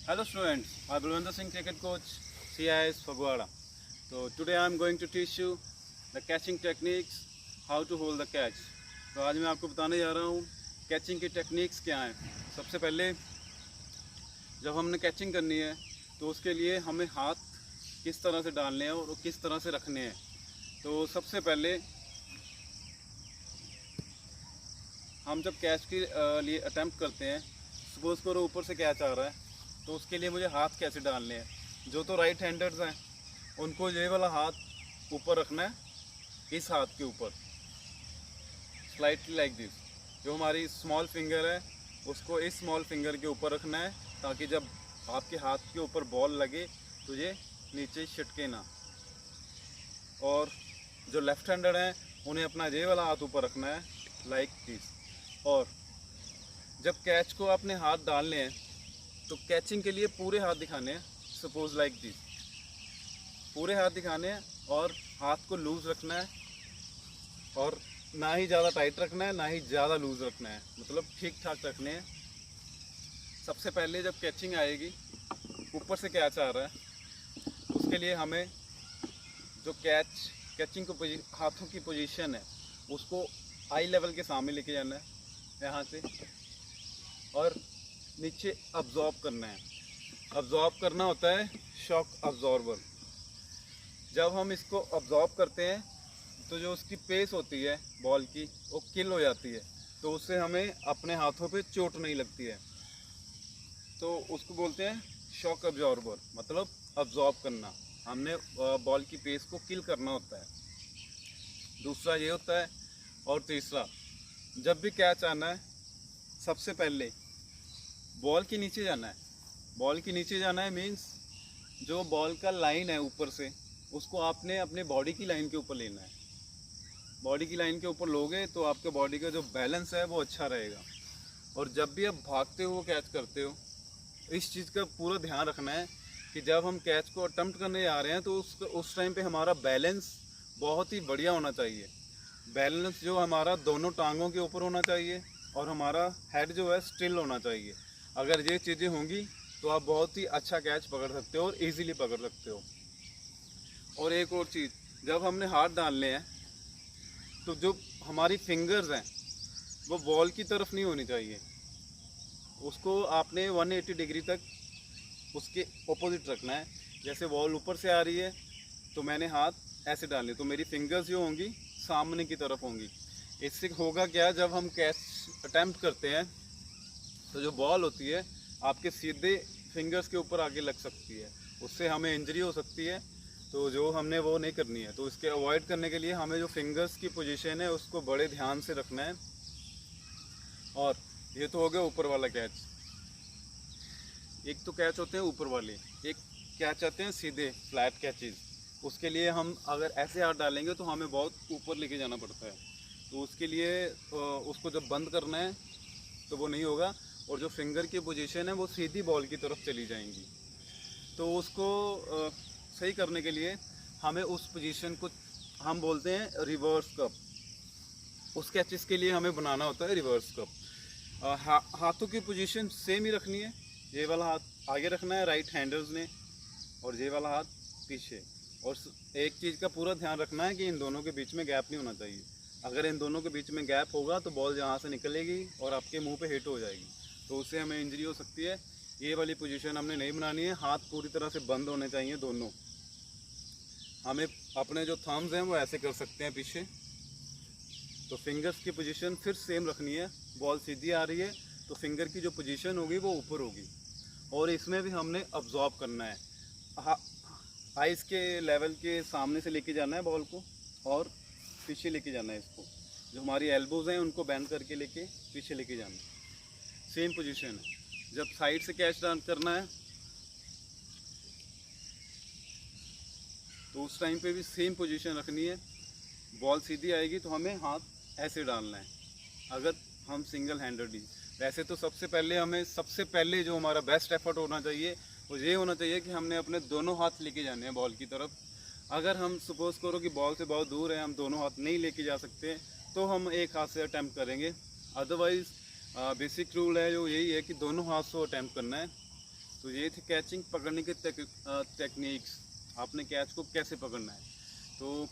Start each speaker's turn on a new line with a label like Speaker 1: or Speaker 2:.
Speaker 1: Hello students, I'm Balwinder Singh, cricket coach, CIS Fagwara. So today I'm going to teach you the catching techniques, how to hold the catch. तो आज मैं आपको बताने जा रहा हूँ कैचिंग की टेक्निक्स क्या हैं। सबसे पहले जब हमने कैचिंग करनी है तो उसके लिए हमें हाथ किस तरह से डालने हैं और किस तरह से रखने हैं। तो सबसे पहले हम जब कैच के लिए अटेम्प्ट करते हैं, सपोज़ करो ऊपर से कैच आ रहा है, तो उसके लिए मुझे हाथ कैसे डालने हैं। जो तो राइट हैंडर्स हैं उनको ये वाला हाथ ऊपर रखना है, इस हाथ के ऊपर स्लाइटली लाइक दिस। जो हमारी स्मॉल फिंगर है उसको इस स्मॉल फिंगर के ऊपर रखना है, ताकि जब आपके हाथ के ऊपर बॉल लगे तो ये नीचे छिटके ना। और जो लेफ्ट हैंडर हैं उन्हें अपना ये वाला हाथ ऊपर रखना है लाइक दिस। और जब कैच को आपने हाथ डालने हैं तो कैचिंग के लिए पूरे हाथ दिखाने हैं, सपोज लाइक दिस। पूरे हाथ दिखाने हैं और हाथ को लूज़ रखना है, और ना ही ज़्यादा टाइट रखना है ना ही ज़्यादा लूज़ रखना है, मतलब ठीक ठाक रखने हैं। सबसे पहले जब कैचिंग आएगी, ऊपर से कैच आ रहा है, उसके लिए हमें जो कैचिंग को हाथों की पोजीशन है उसको आई लेवल के सामने लेके जाना है यहाँ से, और नीचे अब्जॉर्ब करना है। अब्जॉर्ब करना होता है शॉक अब्जॉर्बर। जब हम इसको अब्जॉर्ब करते हैं तो जो उसकी पेस होती है बॉल की वो किल हो जाती है, तो उससे हमें अपने हाथों पे चोट नहीं लगती है। तो उसको बोलते हैं शॉक अब्जॉर्बर, मतलब अब्जॉर्ब करना। हमने बॉल की पेस को किल करना होता है। दूसरा ये होता है। और तीसरा, जब भी कैच आना है सबसे पहले बॉल के नीचे जाना है। बॉल के नीचे जाना है मीन्स जो बॉल का लाइन है ऊपर से, उसको आपने अपने बॉडी की लाइन के ऊपर लेना है। बॉडी की लाइन के ऊपर लोगे तो आपके बॉडी का जो बैलेंस है वो अच्छा रहेगा। और जब भी आप भागते हो कैच करते हो, इस चीज़ का पूरा ध्यान रखना है कि जब हम कैच को अटेम्प्ट करने जा रहे हैं तो उस टाइम पे हमारा बैलेंस बहुत ही बढ़िया होना चाहिए। बैलेंस जो हमारा दोनों टांगों के ऊपर होना चाहिए, और हमारा हेड जो है स्टिल होना चाहिए। अगर ये चीज़ें होंगी तो आप बहुत ही अच्छा कैच पकड़ सकते हो और इजीली पकड़ सकते हो। और एक और चीज़, जब हमने हाथ डालने हैं तो जो हमारी फिंगर्स हैं वो बॉल की तरफ नहीं होनी चाहिए। उसको आपने 180 डिग्री तक उसके ऑपोजिट रखना है। जैसे बॉल ऊपर से आ रही है तो मैंने हाथ ऐसे डालने, तो मेरी फिंगर्स जो होंगी सामने की तरफ होंगी। इससे होगा क्या, जब हम कैच अटेम्प्ट करते हैं तो जो बॉल होती है आपके सीधे फिंगर्स के ऊपर आगे लग सकती है, उससे हमें इंजरी हो सकती है। तो जो हमने वो नहीं करनी है। तो इसके अवॉइड करने के लिए हमें जो फिंगर्स की पोजीशन है उसको बड़े ध्यान से रखना है। और ये तो हो गया ऊपर वाला कैच। एक तो कैच होते हैं ऊपर वाले, एक कैच आते हैं सीधे फ्लैट कैचेस। उसके लिए हम अगर ऐसे हाथ डालेंगे तो हमें बहुत ऊपर लेके जाना पड़ता है। तो उसके लिए उसको जब बंद करना है तो वो नहीं होगा, और जो फिंगर की पोजीशन है वो सीधी बॉल की तरफ चली जाएंगी। तो उसको सही करने के लिए हमें उस पोजीशन को हम बोलते हैं रिवर्स कप। उस कैचेस के लिए हमें बनाना होता है रिवर्स कप। हाथों की पोजीशन सेम ही रखनी है। ये वाला हाथ आगे रखना है राइट हैंडर्स ने, और ये वाला हाथ पीछे। और एक चीज़ का पूरा ध्यान रखना है कि इन दोनों के बीच में गैप नहीं होना चाहिए। अगर इन दोनों के बीच में गैप होगा तो बॉल यहाँ से निकलेगी और आपके मुंह पे हिट हो जाएगी, तो उससे हमें इंजरी हो सकती है। ये वाली पोजीशन हमने नहीं बनानी है। हाथ पूरी तरह से बंद होने चाहिए दोनों। हमें अपने जो थम्स हैं वो ऐसे कर सकते हैं पीछे। तो फिंगर्स की पोजीशन फिर सेम रखनी है। बॉल सीधी आ रही है तो फिंगर की जो पोजीशन होगी वो ऊपर होगी। और इसमें भी हमने अब्जॉर्ब करना है। आइस के लेवल के सामने से लेके जाना है बॉल को, और पीछे लेके जाना है इसको। जो हमारी एल्बोज हैं उनको बैंड करके लेके पीछे लेके जाना है। सेम पोजीशन है। जब साइड से कैच डाउन करना है तो उस टाइम पे भी सेम पोजीशन रखनी है। बॉल सीधी आएगी तो हमें हाथ ऐसे डालना है, अगर हम सिंगल हैंडेड ही। वैसे तो सबसे पहले जो हमारा बेस्ट एफर्ट होना चाहिए वो ये होना चाहिए कि हमने अपने दोनों हाथ लेके जाने हैं बॉल की तरफ। अगर हम सपोज़ करो कि बॉल से बहुत दूर है, हम दोनों हाथ नहीं लेके जा सकते, तो हम एक हाथ से अटैम्प्ट करेंगे। अदरवाइज़ बेसिक रूल है जो यही है कि दोनों हाथ से अटैम्प्ट करना है। तो ये थी कैचिंग पकड़ने की टेक्निक्स, आपने कैच को कैसे पकड़ना है। तो